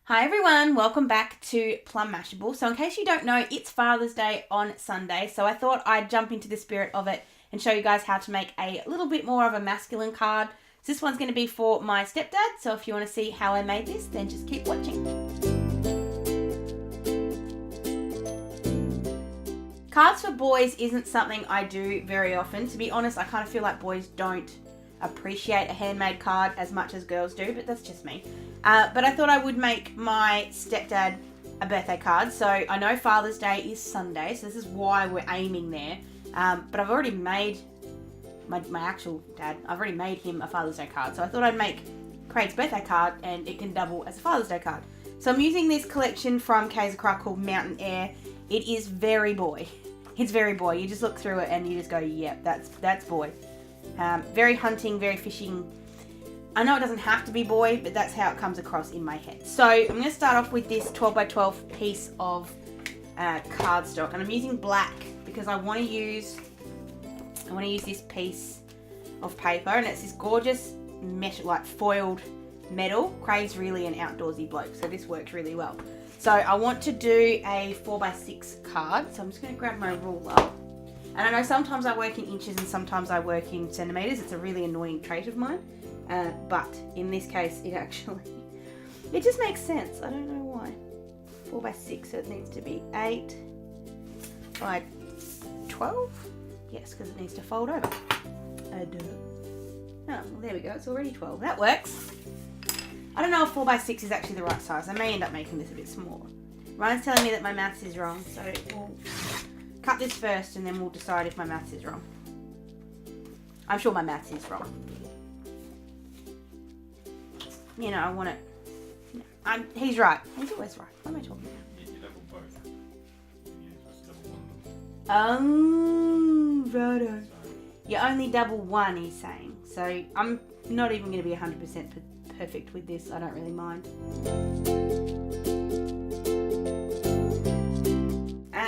Hi everyone, welcome back to Plum Mashable. So in case you don't know, it's Father's Day on Sunday, so I thought I'd jump into the spirit of it and show you guys how to make a little bit more of a masculine card. So this one's going to be for my stepdad, so if you want to see how I made this, then just keep watching. Cards for boys isn't something I do very often. To be honest, I kind of feel like boys don't appreciate a handmade card as much as girls do, but that's just me. But I thought I would make my stepdad a birthday card. So I know Father's Day is Sunday, so this is why we're aiming there. But I've already made my actual dad, I've already made him a Father's Day card. So I thought I'd make Craig's birthday card and it can double as a Father's Day card. So I'm using this collection from Kaisercraft called Mountain Air. It is very boy. It's very boy. You just look through it and you just go, yep, that's boy. Very hunting, very fishing. I know it doesn't have to be boy, but that's how it comes across in my head. So I'm going to start off with this 12 by 12 piece of cardstock, and I'm using black because I want to use this piece of paper, and it's this gorgeous metal, like foiled metal. Craig's really an outdoorsy bloke, so this works really well. So I want to do a 4 by 6 card, so I'm just going to grab my ruler. And I know sometimes I work in inches and sometimes I work in centimeters. It's a really annoying trait of mine. But in this case, it just makes sense. I don't know why. 4 by 6, so it needs to be 8 by 12. Yes, because it needs to fold over. Oh, well, there we go. It's already 12. That works. I don't know if 4 by 6 is actually the right size. I may end up making this a bit smaller. Ryan's telling me that my maths is wrong, so we'll cut this first and then we'll decide if my maths is wrong. I'm sure my maths is wrong. You know, I want it. He's right. He's always right. What am I talking about? You double both. You just double one. Oh, righto. You only double one, he's saying. So I'm not even going to be 100% perfect with this. I don't really mind.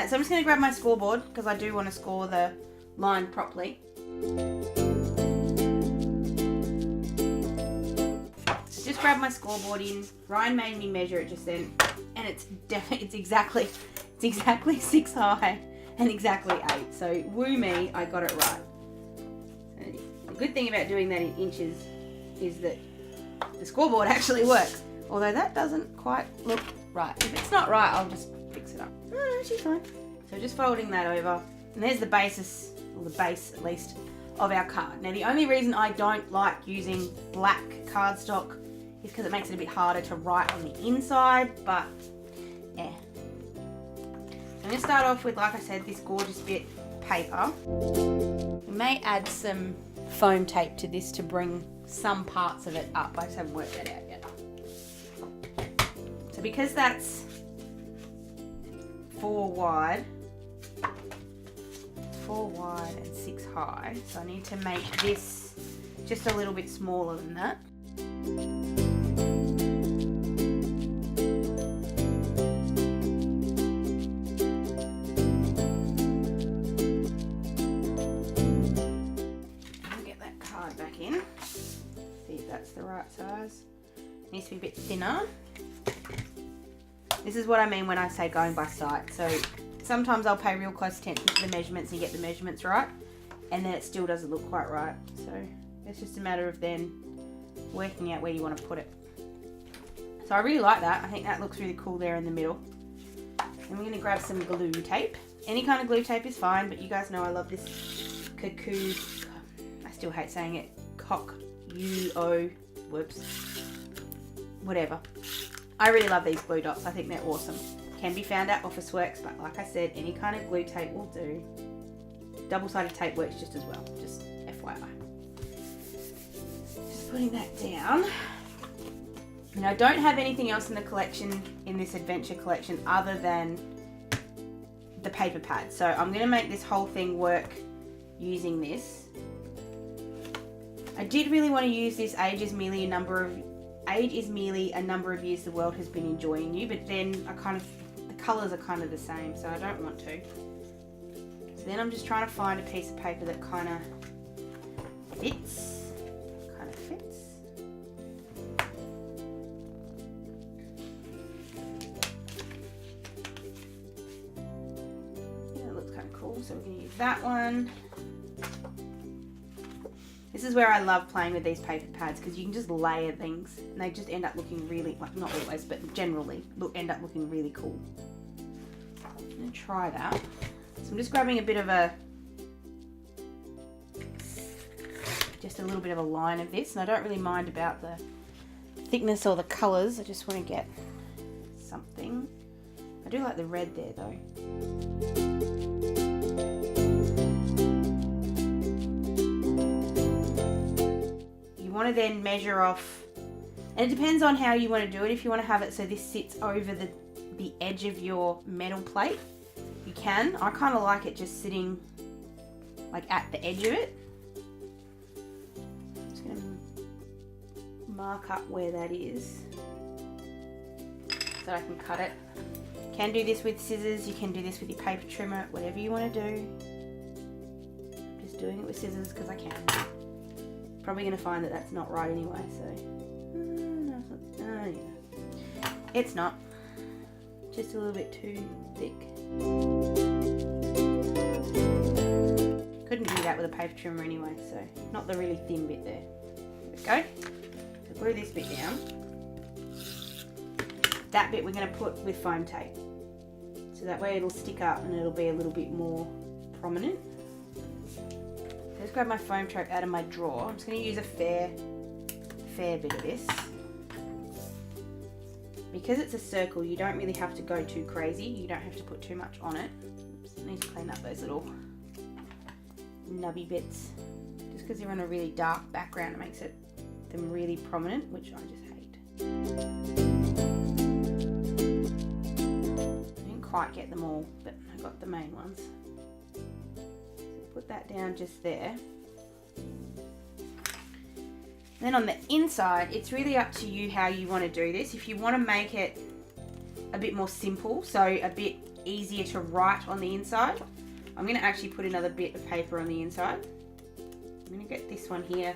So I'm just going to grab my scoreboard because I do want to score the line properly. Just grab my scoreboard in. Ryan made me measure it just then, and it's exactly 6 high and exactly 8. So woo me, I got it right. And the good thing about doing that in inches is that the scoreboard actually works. Although that doesn't quite look right. If it's not right, I'll just fix it up. No, she's fine. So just folding that over, and there's the basis, or the base at least, of our card. Now the only reason I don't like using black cardstock is because it makes it a bit harder to write on the inside, but yeah. I'm going to start off with, like I said, this gorgeous bit of paper. We may add some foam tape to this to bring some parts of it up. I just haven't worked that out yet. So because that's 4 wide and 6 high, so I need to make this just a little bit smaller than that. I'll get that card back in, see if that's the right size. It needs to be a bit thinner. This is what I mean when I say going by sight. So sometimes I'll pay real close attention to the measurements and get the measurements right, and then it still doesn't look quite right. So it's just a matter of then working out where you want to put it. So I really like that. I think that looks really cool there in the middle. And we're going to grab some glue tape. Any kind of glue tape is fine, but you guys know I love this Kokuyo. I still hate saying it. Kokuyo. Whoops. Whatever. I really love these glue dots. I think they're awesome. Can be found at Officeworks, but like I said, any kind of glue tape will do. Double-sided tape works just as well. Just FYI. Just putting that down. And I don't have anything else in the collection, in this adventure collection, other than the paper pad. So I'm going to make this whole thing work using this. I did really want to use this Age is merely a number of years the world has been enjoying you, but then the colours are kind of the same, so I don't want to. So then I'm just trying to find a piece of paper that kind of fits. so we're going to use that one. This is where I love playing with these paper pads because you can just layer things and they just end up looking really, like not always, but generally end up looking really cool. I'm going to try that. So I'm just grabbing a bit of just a little bit of a line of this, and I don't really mind about the thickness or the colours. I just want to get something. I do like the red there though. You want to then measure off, and it depends on how you want to do it. If you want to have it so this sits over the edge of your metal plate, you can. I kind of like it just sitting like at the edge of it. I'm just going to mark up where that is so I can cut it. You can do this with scissors, you can do this with your paper trimmer, whatever you want to do. I'm just doing it with scissors because I can. Probably going to find that that's not right anyway, so no, yeah. It's not. Just a little bit too thick. Couldn't do that with a paper trimmer anyway, so not the really thin bit there. There we go. So glue this bit down. That bit we're going to put with foam tape. So that way it'll stick up and it'll be a little bit more prominent. So let's grab my foam tape out of my drawer. I'm just going to use a fair bit of this. Because it's a circle, you don't really have to go too crazy. You don't have to put too much on it. Oops, I need to clean up those little nubby bits. Just because they're on a really dark background, it makes them really prominent, which I just hate. I didn't quite get them all, but I got the main ones. So put that down just there. Then on the inside, it's really up to you how you want to do this. If you want to make it a bit more simple, so a bit easier to write on the inside, I'm going to actually put another bit of paper on the inside. I'm going to get this one here.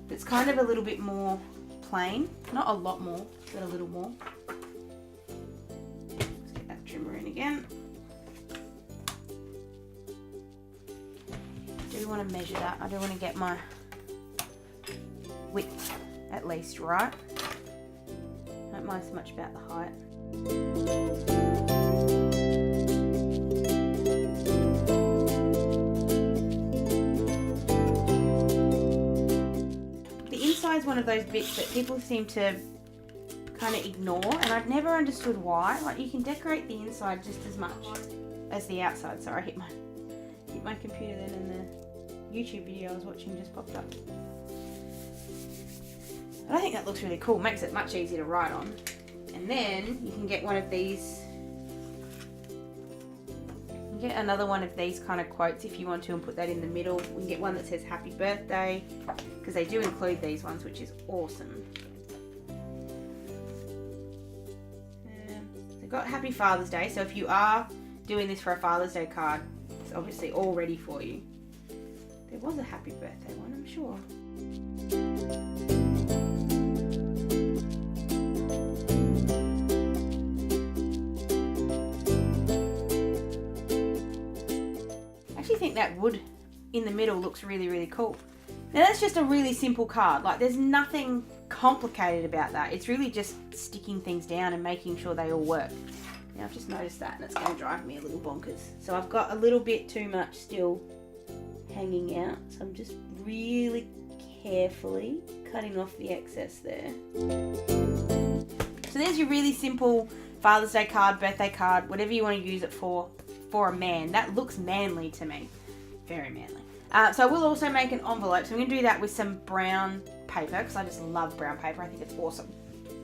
It's kind of a little bit more plain. Not a lot more, but a little more. Let's get that trimmer in again. I do want to measure that. I do want to get my width at least right. Don't mind so much about the height. The inside is one of those bits that people seem to kind of ignore, and I've never understood why. Like, you can decorate the inside just as much as the outside. Sorry, I hit my computer then, and the YouTube video I was watching just popped up. But I think that looks really cool. Makes it much easier to write on. And then you can get one of these. You can get another one of these kind of quotes if you want to and put that in the middle. We can get one that says happy birthday, because they do include these ones, which is awesome. They've got happy Father's Day. So if you are doing this for a Father's Day card, it's obviously all ready for you. There was a happy birthday one, I'm sure. I think that wood in the middle looks really, really cool. Now that's just a really simple card. Like, there's nothing complicated about that. It's really just sticking things down and making sure they all work. Now I've just noticed that, and it's going to drive me a little bonkers. So I've got a little bit too much still hanging out, so I'm just really carefully cutting off the excess there. So there's your really simple Father's Day card, birthday card, whatever you want to use it for a man. That looks manly to me. Very manly. So I will also make an envelope. So I'm going to do that with some brown paper, because I just love brown paper. I think it's awesome.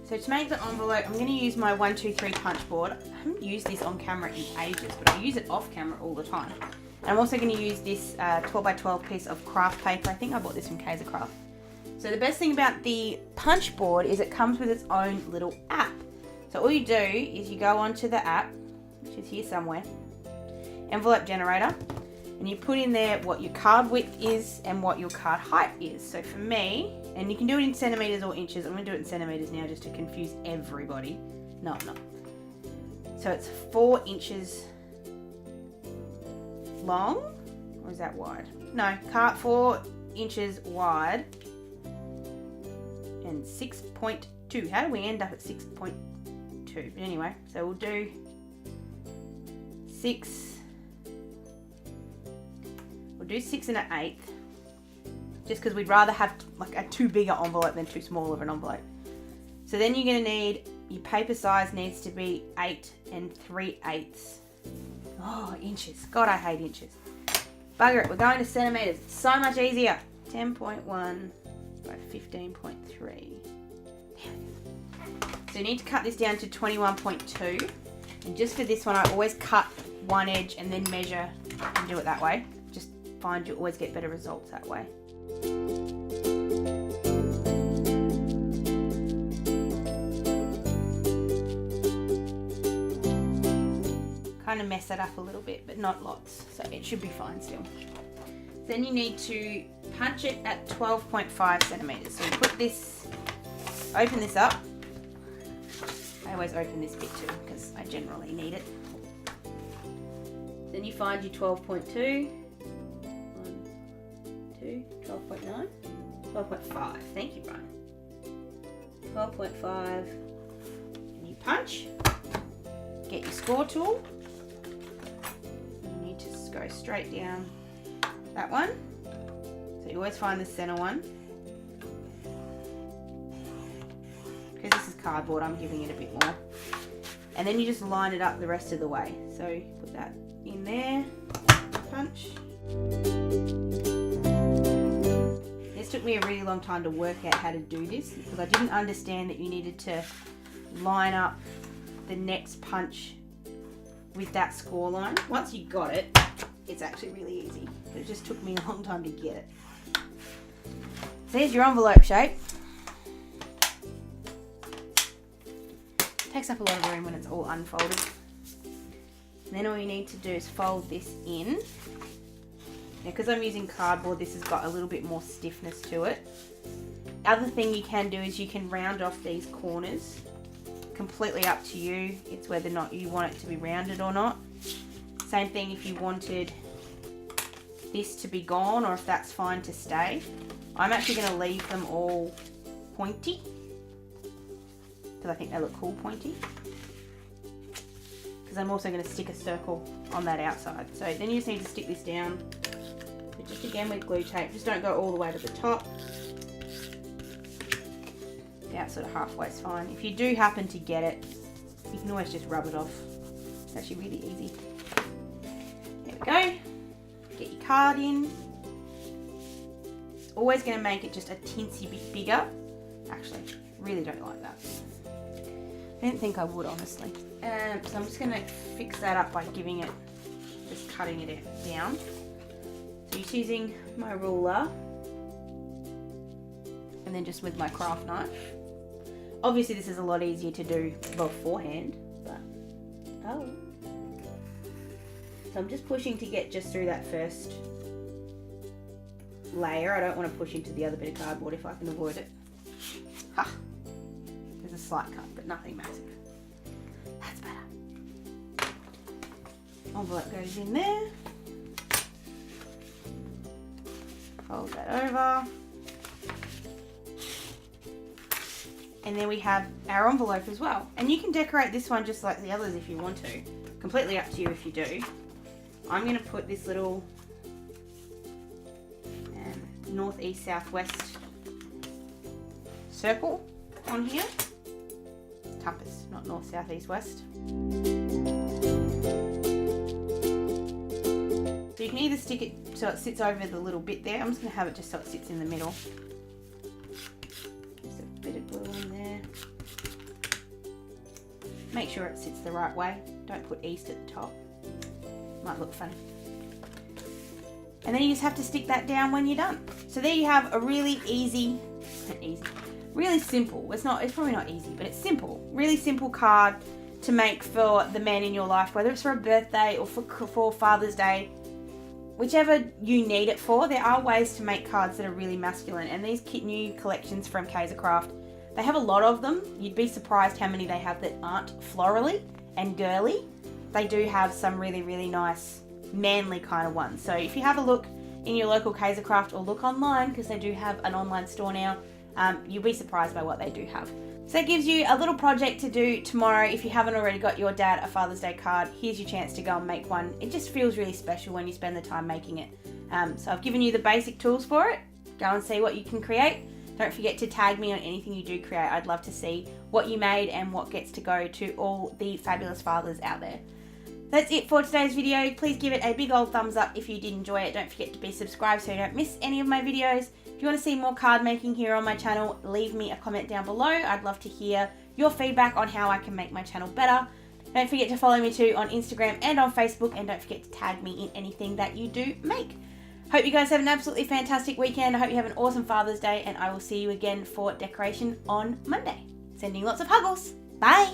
So to make the envelope, I'm going to use my 123 punch board. I haven't used this on camera in ages, but I use it off camera all the time. And I'm also going to use this 12x12 piece of Kraft paper. I think I bought this from Kaisercraft. So the best thing about the punch board is it comes with its own little app. So all you do is you go onto the app, which is here somewhere, envelope generator, and you put in there what your card width is and what your card height is. So for me, and you can do it in centimeters or inches. I'm going to do it in centimeters now just to confuse everybody. No, I'm not. So it's 4 inches long, or is that wide? No, 4 inches wide and 6.2. How do we end up at 6.2? But anyway, so we'll do 6. We'll do 6 1/8, just because we'd rather have like a too big an envelope than too small of an envelope. So then you're going to need, your paper size needs to be 8 3/8. Oh, inches. God, I hate inches. Bugger it, we're going to centimetres. It's so much easier. 10.1 by 15.3. So you need to cut this down to 21.2. And just for this one, I always cut one edge and then measure and do it that way. Just find you always get better results that way. Kind of mess that up a little bit, but not lots, so it should be fine still. Then you need to punch it at 12.5 centimeters. So you put this, open this up. I always open this bit too because I generally need it. Then you find your 12.2, 1, 2, 12.9, 12.5. Thank you, Brian. 12.5, and you punch. Get your score tool. Just go straight down that one. So you always find the center one. Because this is cardboard, I'm giving it a bit more. And then you just line it up the rest of the way. So put that in there, punch. This took me a really long time to work out how to do this because I didn't understand that you needed to line up the next punch with that score line. Once you got it, it's actually really easy. But it just took me a long time to get it. So here's your envelope shape. Takes up a lot of room when it's all unfolded. And then all you need to do is fold this in. Now, because I'm using cardboard, this has got a little bit more stiffness to it. Other thing you can do is you can round off these corners. Completely up to you. It's whether or not you want it to be rounded or not. Same thing if you wanted this to be gone or if that's fine to stay. I'm actually going to leave them all pointy because I think they look cool pointy. Because I'm also going to stick a circle on that outside. So then you just need to stick this down. But just again with glue tape. Just don't go all the way to the top. Out sort of halfway is fine. If you do happen to get it, you can always just rub it off. It's actually really easy. There we go. Get your card in. It's always going to make it just a teensy bit bigger. Actually, really don't like that. I didn't think I would, honestly. So I'm just going to fix that up by giving it, just cutting it down. So just using my ruler and then just with my craft knife. Obviously this is a lot easier to do beforehand, but oh. So I'm just pushing to get just through that first layer. I don't want to push into the other bit of cardboard if I can avoid it. Ha! There's a slight cut, but nothing massive. That's better. Envelope goes in there. Fold that over. And then we have our envelope as well. And you can decorate this one just like the others if you want to. Completely up to you if you do. I'm going to put this little northeast southwest circle on here. Compass, not north, south, east, west. So you can either stick it so it sits over the little bit there. I'm just going to have it just so it sits in the middle. Just a bit of glue on there. Make sure it sits the right way. Don't put east at the top. Might look funny. And then you just have to stick that down when you're done. So there you have a really really simple, it's probably not easy, but it's simple, really simple card to make for the man in your life, whether it's for a birthday or for Father's Day, whichever you need it for. There are ways to make cards that are really masculine, and these new collections from Kaisercraft, they have a lot of them. You'd be surprised how many they have that aren't florally and girly. They do have some really, really nice manly kind of ones. So if you have a look in your local Kaisercraft or look online, because they do have an online store now, you'll be surprised by what they do have. So that gives you a little project to do tomorrow. If you haven't already got your dad a Father's Day card, here's your chance to go and make one. It just feels really special when you spend the time making it. So I've given you the basic tools for it. Go and see what you can create. Don't forget to tag me on anything you do create. I'd love to see what you made and what gets to go to all the fabulous fathers out there. That's it for today's video. Please give it a big old thumbs up if you did enjoy it. Don't forget to be subscribed so you don't miss any of my videos. If you want to see more card making here on my channel, leave me a comment down below. I'd love to hear your feedback on how I can make my channel better. Don't forget to follow me too on Instagram and on Facebook, and don't forget to tag me in anything that you do make. Hope you guys have an absolutely fantastic weekend. I hope you have an awesome Father's Day, and I will see you again for decoration on Monday. Sending lots of huggles. Bye!